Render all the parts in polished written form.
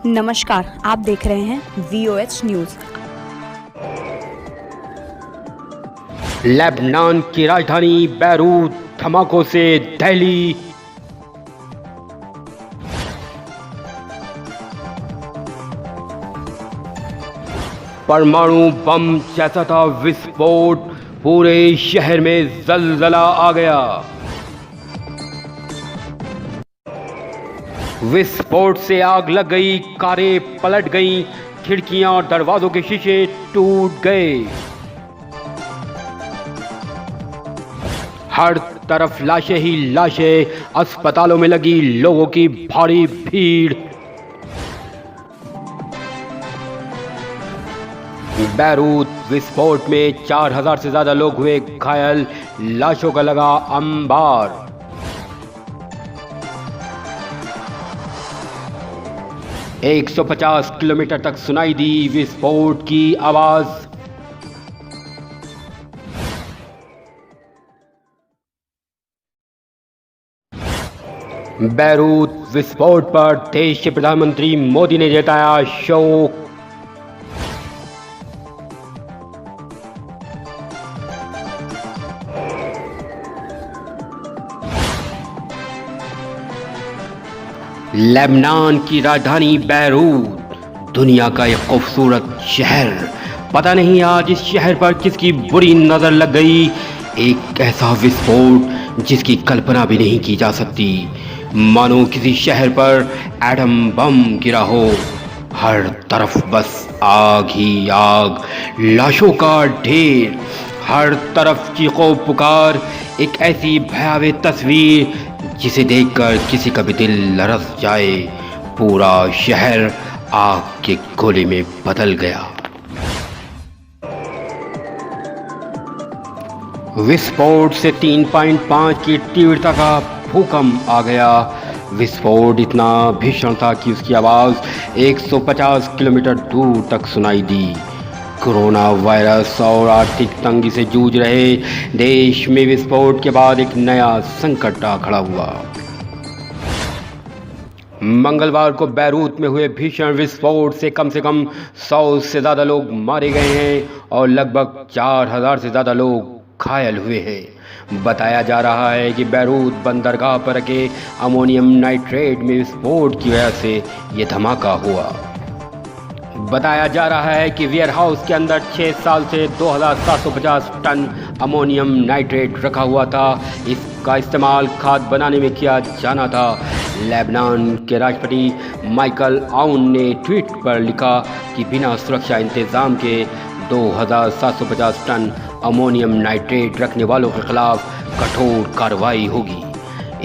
नमस्कार, आप देख रहे हैं VOH न्यूज। लेबनान की राजधानी बैरूत धमाकों से दहली। परमाणु बम जैसा था विस्फोट, पूरे शहर में जलजला आ गया। विस्फोट से आग लग गई, कारें पलट गईं, खिड़कियां और दरवाजों के शीशे टूट गए। हर तरफ लाशें ही लाशें, अस्पतालों में लगी लोगों की भारी भीड़। बैरूत विस्फोट में 4000 से ज्यादा लोग हुए घायल, लाशों का लगा अंबार। 150 किलोमीटर तक सुनाई दी विस्फोट की आवाज। बैरूत विस्फोट पर देश के प्रधानमंत्री मोदी ने जताया शोक। लेबनान की राजधानी बैरूत, दुनिया का एक खूबसूरत शहर। पता नहीं आज इस शहर पर किसकी बुरी नजर लग गई। एक ऐसा विस्फोट जिसकी कल्पना भी नहीं की जा सकती, मानो किसी शहर पर एटम बम गिरा हो। हर तरफ बस आग ही आग, लाशों का ढेर, हर तरफ चीखों पुकार। एक ऐसी भयावह तस्वीर जिसे देखकर किसी का भी दिल लरस जाए। पूरा शहर आग के गोले में बदल गया। विस्फोट से 3.5 की तीव्रता का भूकंप आ गया। विस्फोट इतना भीषण था कि उसकी आवाज 150 किलोमीटर दूर तक सुनाई दी। कोरोना वायरस और आर्थिक तंगी से जूझ रहे देश में विस्फोट के बाद एक नया संकट आ खड़ा हुआ। मंगलवार को बैरूत में हुए भीषण विस्फोट से कम 100 से ज़्यादा लोग मारे गए हैं और लगभग 4000 से ज़्यादा लोग घायल हुए हैं। बताया जा रहा है कि बैरूत बंदरगाह पर रखे अमोनियम नाइट्रेट में विस्फोट की वजह से ये धमाका हुआ। बताया जा रहा है कि वेयरहाउस के अंदर 6 साल से 2750 टन अमोनियम नाइट्रेट रखा हुआ था। इसका इस्तेमाल खाद बनाने में किया जाना था। लेबनान के राष्ट्रपति माइकल आउन ने ट्वीट पर लिखा कि बिना सुरक्षा इंतजाम के 2750 टन अमोनियम नाइट्रेट रखने वालों के खिलाफ कठोर कार्रवाई होगी।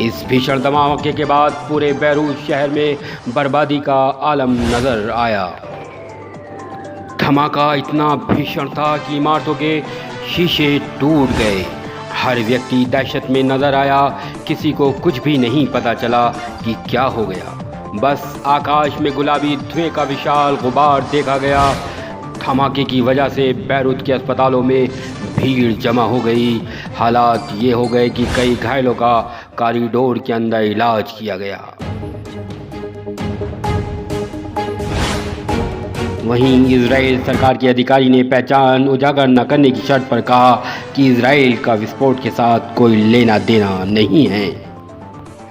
इस भीषण धमाके के बाद पूरे बैरूत शहर में बर्बादी का आलम नजर आया। धमाका इतना भीषण था कि इमारतों के शीशे टूट गए। हर व्यक्ति दहशत में नजर आया। किसी को कुछ भी नहीं पता चला कि क्या हो गया। बस आकाश में गुलाबी धुएं का विशाल गुबार देखा गया। धमाके की वजह से बैरूत के अस्पतालों में भीड़ जमा हो गई। हालात ये हो गए कि कई घायलों का कॉरिडोर के अंदर इलाज किया गया। वहीं इजराइल सरकार के अधिकारी ने पहचान उजागर न करने की शर्त पर कहा कि इजराइल का विस्फोट के साथ कोई लेना देना नहीं है।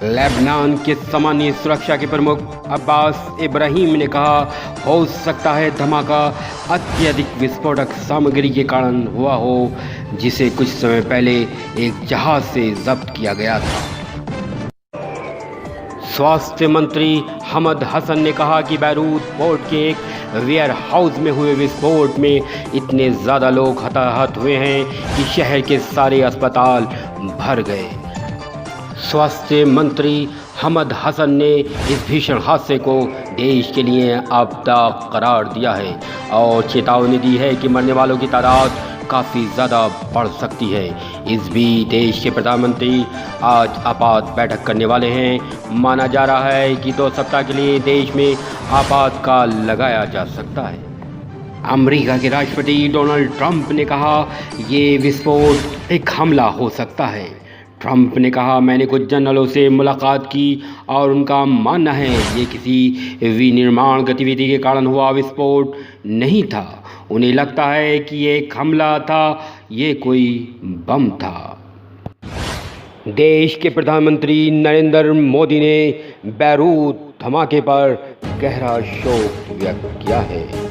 लेबनान के सामान्य सुरक्षा के प्रमुख अब्बास इब्राहिम ने कहा, हो सकता है धमाका अत्यधिक विस्फोटक सामग्री के कारण हुआ हो, जिसे कुछ समय पहले एक जहाज से जब्त किया गया था। स्वास्थ्य मंत्री हमद हसन ने कहा कि बैरूत पोर्ट के एक वेयर हाउस में हुए विस्फोट में इतने ज़्यादा लोग हताहत हुए हैं कि शहर के सारे अस्पताल भर गए। स्वास्थ्य मंत्री हमद हसन ने इस भीषण हादसे को देश के लिए आपदा करार दिया है और चेतावनी दी है कि मरने वालों की तादाद काफ़ी ज़्यादा बढ़ सकती है। इस बीच देश के प्रधानमंत्री आज आपात बैठक करने वाले हैं। माना जा रहा है कि 2 सप्ताह के लिए देश में आपातकाल लगाया जा सकता है। अमेरिका के राष्ट्रपति डोनाल्ड ट्रंप ने कहा, ये विस्फोट एक हमला हो सकता है। ट्रंप ने कहा, मैंने कुछ जनरलों से मुलाकात की और उनका मानना है ये किसी विनिर्माण गतिविधि के कारण हुआ विस्फोट नहीं था। उन्हें लगता है कि ये एक हमला था, ये कोई बम था। देश के प्रधानमंत्री नरेंद्र मोदी ने बैरूत धमाके पर गहरा शोक व्यक्त किया है।